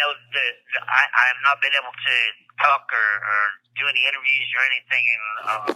I've not been able to talk or do any interviews or anything in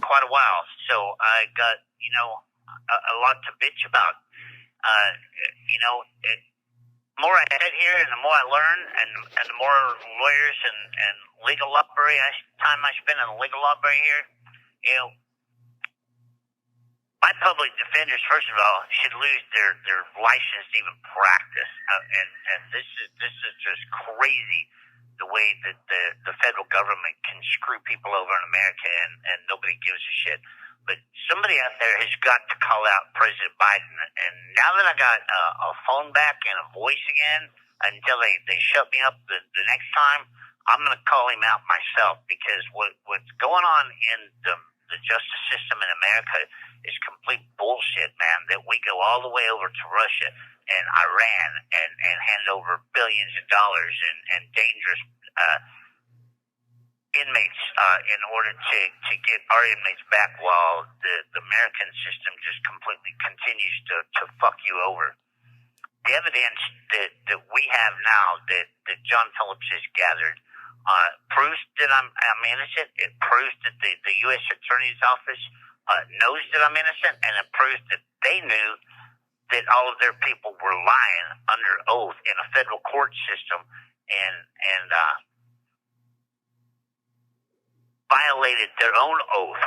quite a while, so I got a lot to bitch about. The more I sit here and the more I learn, and the more lawyers and legal library time I spend in the legal library here, my public defenders, first of all, should lose their license to even practice. And this is just crazy, the way that the federal government can screw people over in America, and nobody gives a shit. But somebody out there has got to call out President Biden. And now that I got a phone back and a voice again, until they shut me up the next time, I'm going to call him out myself, because what's going on in the justice system in America is complete bullshit, man, that we go all the way over to Russia and Iran and hand over billions of dollars and dangerous inmates in order to get our inmates back, while the American system just completely continues to fuck you over. The evidence that we have now that John Phillips has gathered proves that I'm innocent. It proves that the U.S. Attorney's Office knows that I'm innocent, and it proves that they knew that all of their people were lying under oath in a federal court system, and violated their own oath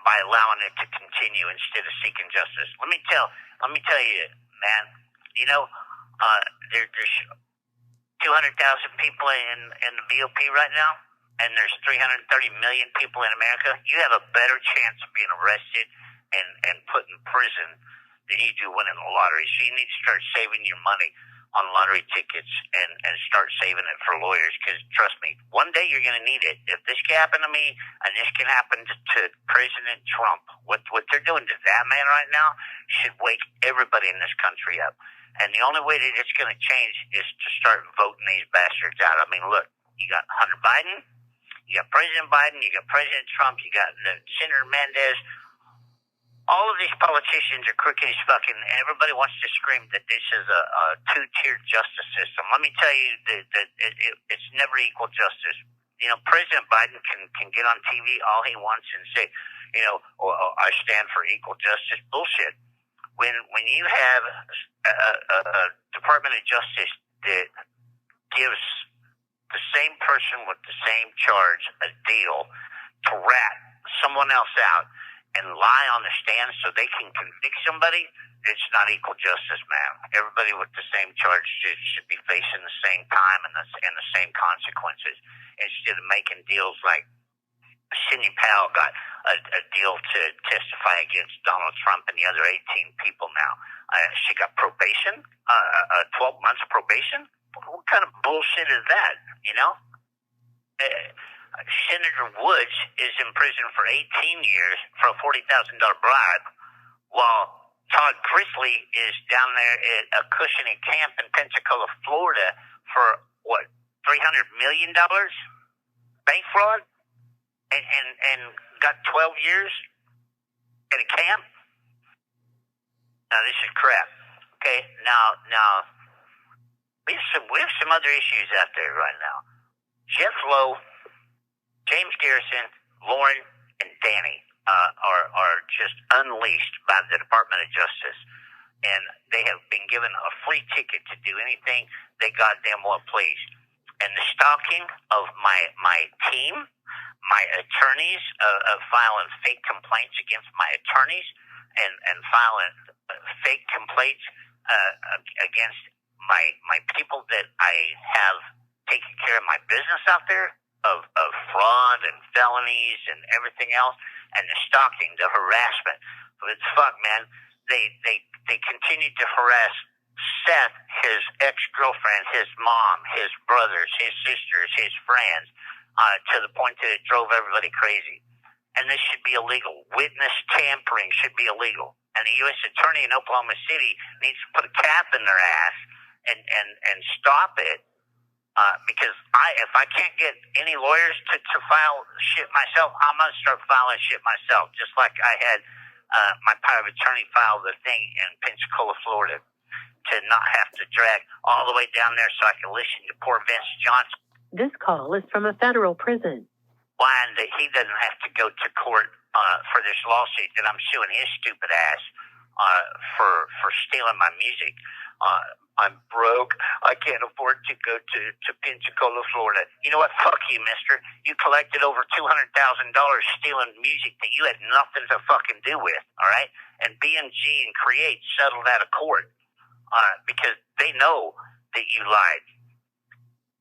by allowing it to continue instead of seeking justice. Let me tell you, man. There's 200,000 people in the BOP right now, and there's 330 million people in America. You have a better chance of being arrested and put in prison than you do winning the lottery. So you need to start saving your money on lottery tickets and start saving it for lawyers, because trust me, one day you're going to need it. If this can happen to me, and this can happen to President Trump, what they're doing to that man right now should wake everybody in this country up. And the only way that it's going to change is to start voting these bastards out. I mean, look, you got Hunter Biden, you got President Biden, you got President Trump, you got Senator Mendez. All of these politicians are crooked as fuck, and everybody wants to scream that this is a two-tiered justice system. Let me tell you that it's never equal justice. President Biden can get on TV all he wants and say, I stand for equal justice. Bullshit. When you have a Department of Justice that gives the same person with the same charge a deal to rat someone else out and lie on the stand so they can convict somebody, it's not equal justice, man. Everybody with the same charge should be facing the same time and the same consequences, instead of making deals like Sidney Powell got a deal to testify against Donald Trump and the other 18 people now. She got probation, 12 months probation. What kind of bullshit is that, Senator Woods is in prison for 18 years for a $40,000 bribe, while Todd Chrisley is down there at a cushioning camp in Pensacola, Florida for, $300 million bank fraud? And got 12 years at a camp? Now, this is crap. Okay, now we have some other issues out there right now. Jeff Lowe, James Garrison, Lauren, and Danny are just unleashed by the Department of Justice, and they have been given a free ticket to do anything they goddamn well please. And the stalking of my team, my attorneys, filing fake complaints against my attorneys, and filing fake complaints against my people that I have taken care of my business out there, of fraud and felonies and everything else, and the stalking, the harassment. It's fuck, man. They continue to harass Seth, his ex-girlfriend, his mom, his brothers, his sisters, his friends, to the point that it drove everybody crazy. And this should be illegal. Witness tampering should be illegal. And the U.S. Attorney in Oklahoma City needs to put a cap in their ass and stop it. Because if I can't get any lawyers to file shit myself, I'm going to start filing shit myself. Just like I had my power of attorney file the thing in Pensacola, Florida, to not have to drag all the way down there so I can listen to poor Vince Johnson. This call is from a federal prison. Whine that he doesn't have to go to court for this lawsuit that I'm suing his stupid ass for stealing my music. I'm broke. I can't afford to go to Pensacola, Florida. You know what? Fuck you, mister. You collected over $200,000 stealing music that you had nothing to fucking do with, all right? And BMG and Create settled out of court because they know that you lied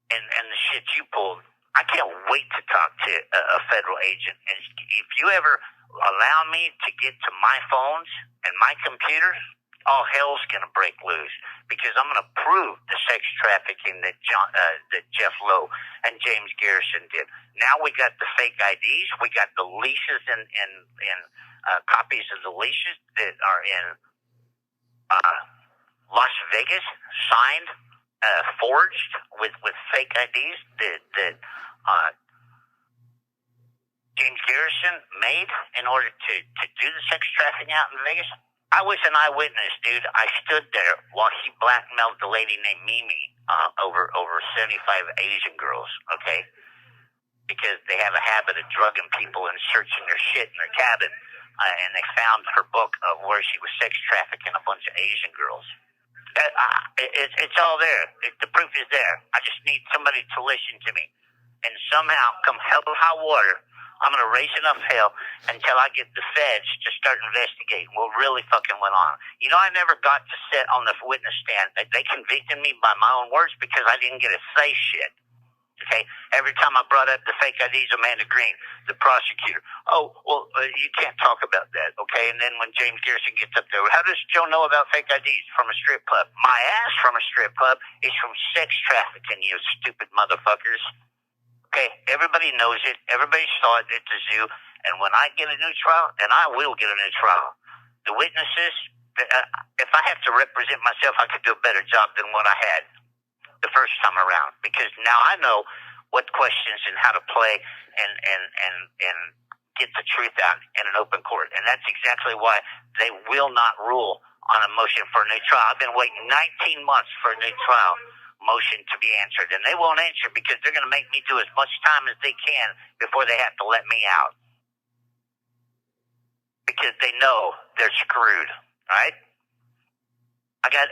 and the shit you pulled. I can't wait to talk to a federal agent. And if you ever allow me to get to my phones and my computers, all hell's going to break loose because I'm going to prove the sex trafficking that Jeff Lowe and James Garrison did. Now we got the fake IDs. We got the leases and copies of the leases that are in Las Vegas, signed, forged with fake IDs that James Garrison made in order to do the sex trafficking out in Vegas. I was an eyewitness, dude. I stood there while he blackmailed the lady named Mimi over 75 Asian girls, okay? Because they have a habit of drugging people and searching their shit in their cabin. And they found her book of where she was sex trafficking a bunch of Asian girls. It's all there. The proof is there. I just need somebody to listen to me. And somehow, come hell or high water, I'm going to raise enough hell until I get the feds to start investigating what really fucking went on. You know, I never got to sit on the witness stand. They convicted me by my own words because I didn't get to say shit. Okay? Every time I brought up the fake IDs, Amanda Green, the prosecutor, you can't talk about that, okay? And then when James Garrison gets up there, how does Joe know about fake IDs? From a strip club. My ass from a strip club is from sex trafficking, you stupid motherfuckers. Okay, everybody knows it. Everybody saw it at the zoo. And when I get a new trial, and I will get a new trial, the witnesses, if I have to represent myself, I could do a better job than what I had the first time around. Because now I know what questions and how to play and get the truth out in an open court. And that's exactly why they will not rule on a motion for a new trial. I've been waiting 19 months for a new trial motion to be answered, and they won't answer because they're going to make me do as much time as they can before they have to let me out, because they know they're screwed. Right? I got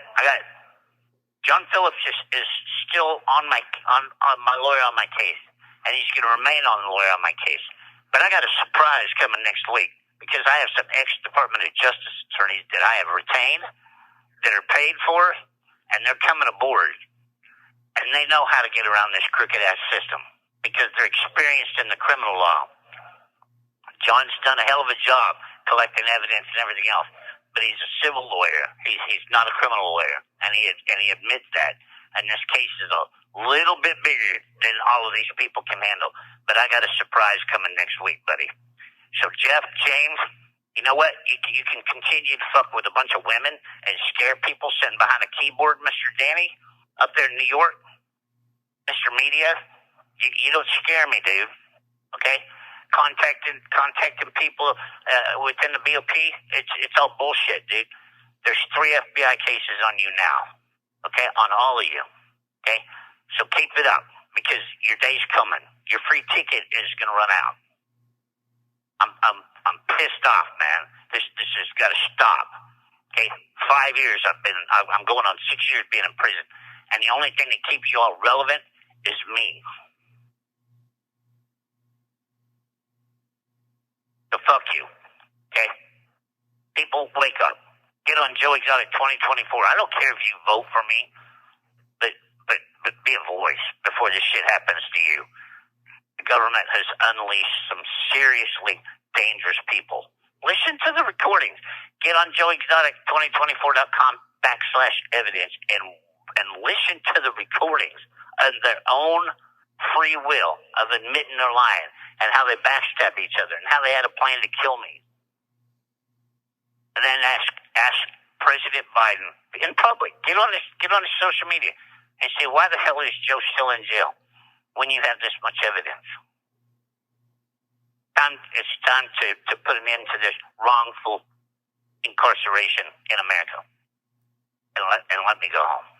John Phillips is still on my lawyer on my case, and he's going to remain on the lawyer on my case. But I got a surprise coming next week because I have some ex-Department of Justice attorneys that I have retained that are paid for, and they're coming aboard. And they know how to get around this crooked-ass system because they're experienced in the criminal law. John's done a hell of a job collecting evidence and everything else, but he's a civil lawyer. He's not a criminal lawyer, and he admits that. And this case is a little bit bigger than all of these people can handle. But I got a surprise coming next week, buddy. So, Jeff, James, you know what? You can continue to fuck with a bunch of women and scare people sitting behind a keyboard, Mr. Danny, up there in New York. Mr. Media, you don't scare me, dude. Okay? Contacting people within the BOP, it's all bullshit, dude. There's 3 FBI cases on you now. Okay? On all of you. Okay? So keep it up because your day's coming. Your free ticket is going to run out. I'm pissed off, man. This has got to stop. Okay? 5 years I'm going on 6 years being in prison. And the only thing that keeps you all relevant is me. So fuck you. Okay? People, wake up. Get on Joe Exotic 2024. I don't care if you vote for me, but be a voice before this shit happens to you. The government has unleashed some seriously dangerous people. Listen to the recordings. Get on joeexotic2024.com/evidence and listen to the recordings of their own free will of admitting they're lying and how they backstab each other and how they had a plan to kill me. And then ask President Biden in public, get on his social media and say, why the hell is Joe still in jail when you have this much evidence? It's time to put an end to this wrongful incarceration in America. and let me go home.